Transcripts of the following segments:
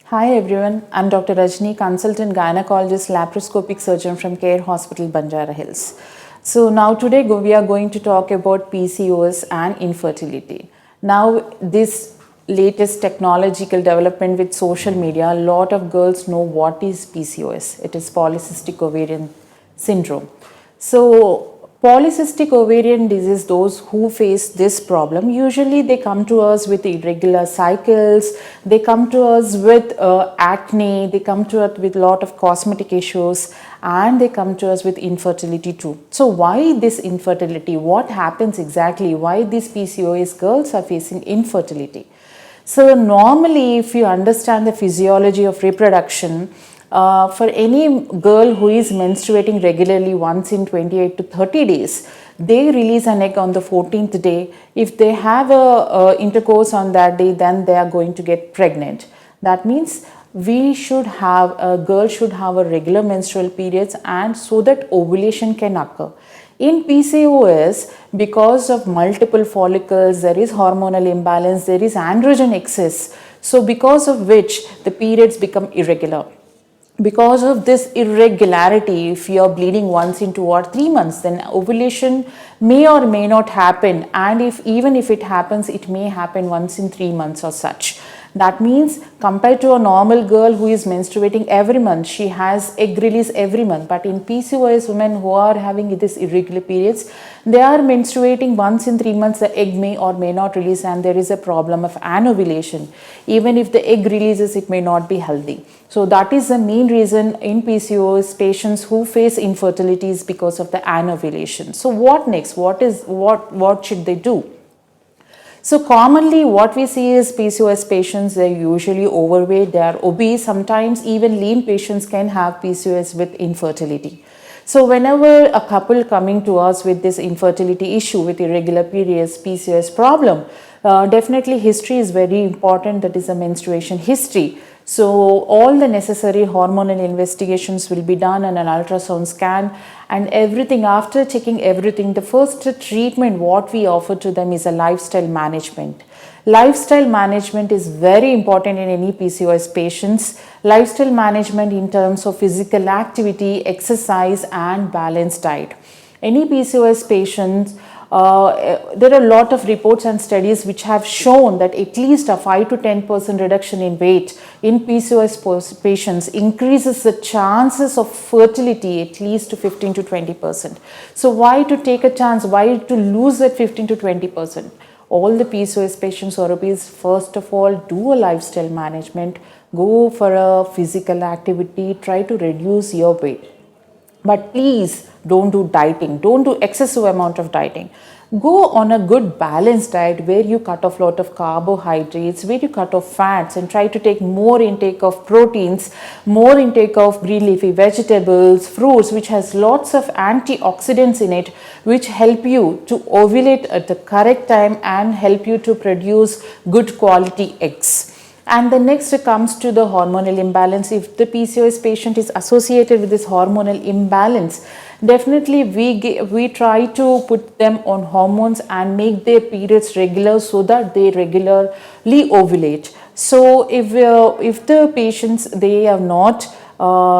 Hi everyone, I'm Dr. Rajni, consultant gynecologist, laparoscopic surgeon from Care Hospital, Banjara Hills. So now today we are going to talk about PCOS and infertility. Now this latest technological development with social media, a lot of girls know what is PCOS. It is polycystic ovarian syndrome. So polycystic ovarian disease, those who face this problem, usually they come to us with irregular cycles, they come to us with acne, they come to us with a lot of cosmetic issues, and they come to us with infertility too. So why this infertility? What happens exactly? Why these PCOS girls are facing infertility? So normally, if you understand the physiology of reproduction, for any girl who is menstruating regularly once in 28 to 30 days, they release an egg on the 14th day. If they have a intercourse on that day, then they are going to get pregnant. That means a girl should have a regular menstrual periods, and so that ovulation can occur. In PCOS, because of multiple follicles, there is hormonal imbalance, there is androgen excess. So because of which the periods become irregular. Because of this irregularity, if you are bleeding once in 2 or 3 months, then ovulation may or may not happen, and even if it happens, it may happen once in 3 months or such. That means compared to a normal girl who is menstruating every month, she has egg release every month. But in PCOS women who are having this irregular periods, they are menstruating once in 3 months, the egg may or may not release, and there is a problem of anovulation. Even if the egg releases, it may not be healthy. So that is the main reason in PCOS patients who face infertility is because of the anovulation. So what next? What should they do? So commonly what we see is PCOS patients, they're usually overweight, they are obese, sometimes even lean patients can have PCOS with infertility. So whenever a couple coming to us with this infertility issue, with irregular periods, PCOS problem, definitely history is very important, that is a menstruation history. So all the necessary hormonal investigations will be done and an ultrasound scan and everything. After checking everything, the first treatment what we offer to them is a lifestyle management. Lifestyle management is very important in any PCOS patients. Lifestyle management in terms of physical activity, exercise and balanced diet. Any PCOS patients, there are a lot of reports and studies which have shown that at least a 5 to 10% reduction in weight in PCOS patients increases the chances of fertility at least to 15 to 20%. So why to take a chance? Why to lose that 15 to 20%? All the PCOS patients or obese, first of all, do a lifestyle management, go for a physical activity, try to reduce your weight. But please don't do dieting, don't do excessive amount of dieting. Go on a good balanced diet where you cut off lot of carbohydrates, where you cut off fats and try to take more intake of proteins, more intake of green leafy vegetables, fruits which has lots of antioxidants in it, which help you to ovulate at the correct time and help you to produce good quality eggs. And the next comes to the hormonal imbalance. If the PCOS patient is associated with this hormonal imbalance, definitely we try to put them on hormones and make their periods regular so that they regularly ovulate. So if the patients, they are not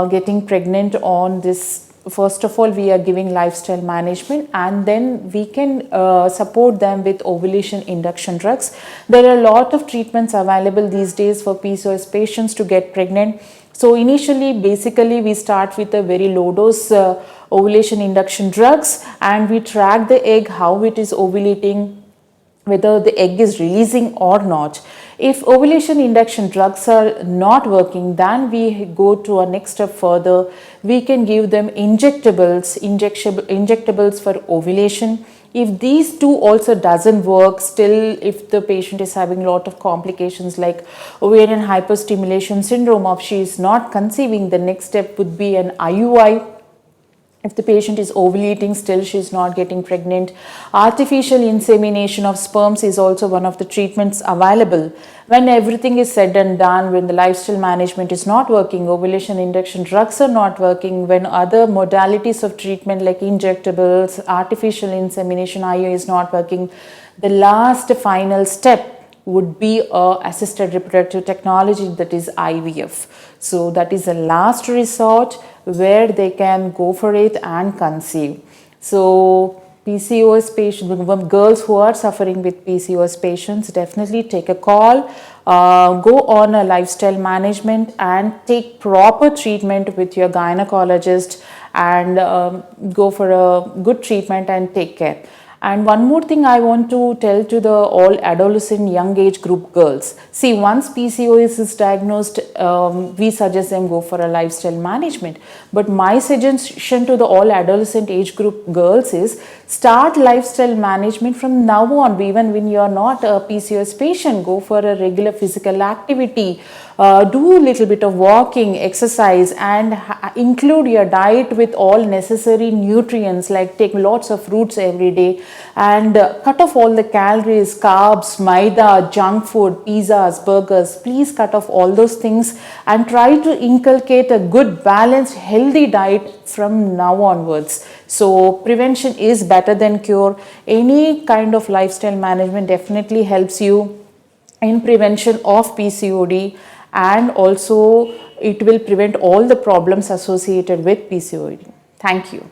getting pregnant on this, first of all, we are giving lifestyle management, and then we can support them with ovulation induction drugs. There are a lot of treatments available these days for PCOS patients to get pregnant. So initially, basically, we start with a very low dose ovulation induction drugs, and we track the egg, how it is ovulating, whether the egg is releasing or not. If ovulation induction drugs are not working, then we go to a next step further. We can give them injectables for ovulation. If these two also doesn't work, still if the patient is having a lot of complications like ovarian hyperstimulation syndrome, or she is not conceiving, the next step would be an IUI. If the patient is ovulating, still she is not getting pregnant, artificial insemination of sperms is also one of the treatments available. When everything is said and done, when the lifestyle management is not working, ovulation induction drugs are not working, when other modalities of treatment like injectables, artificial insemination, IUI is not working, the last final step would be a assisted reproductive technology, that is IVF. So that is a last resort where they can go for it and conceive. So PCOS patients, girls who are suffering with PCOS patients, definitely take a call, go on a lifestyle management and take proper treatment with your gynecologist, and go for a good treatment and take care. And one more thing I want to tell to the all adolescent young age group girls. See, once PCOS is diagnosed, we suggest them go for a lifestyle management. But my suggestion to the all adolescent age group girls is start lifestyle management from now on. Even when you are not a PCOS patient, go for a regular physical activity. Do a little bit of walking, exercise, and include your diet with all necessary nutrients, like take lots of fruits every day, and cut off all the calories, carbs, maida, junk food, pizzas, burgers. Please cut off all those things and try to inculcate a good, balanced, healthy diet from now onwards. So prevention is better than cure. Any kind of lifestyle management definitely helps you in prevention of PCOD, and also it will prevent all the problems associated with PCOD. Thank you.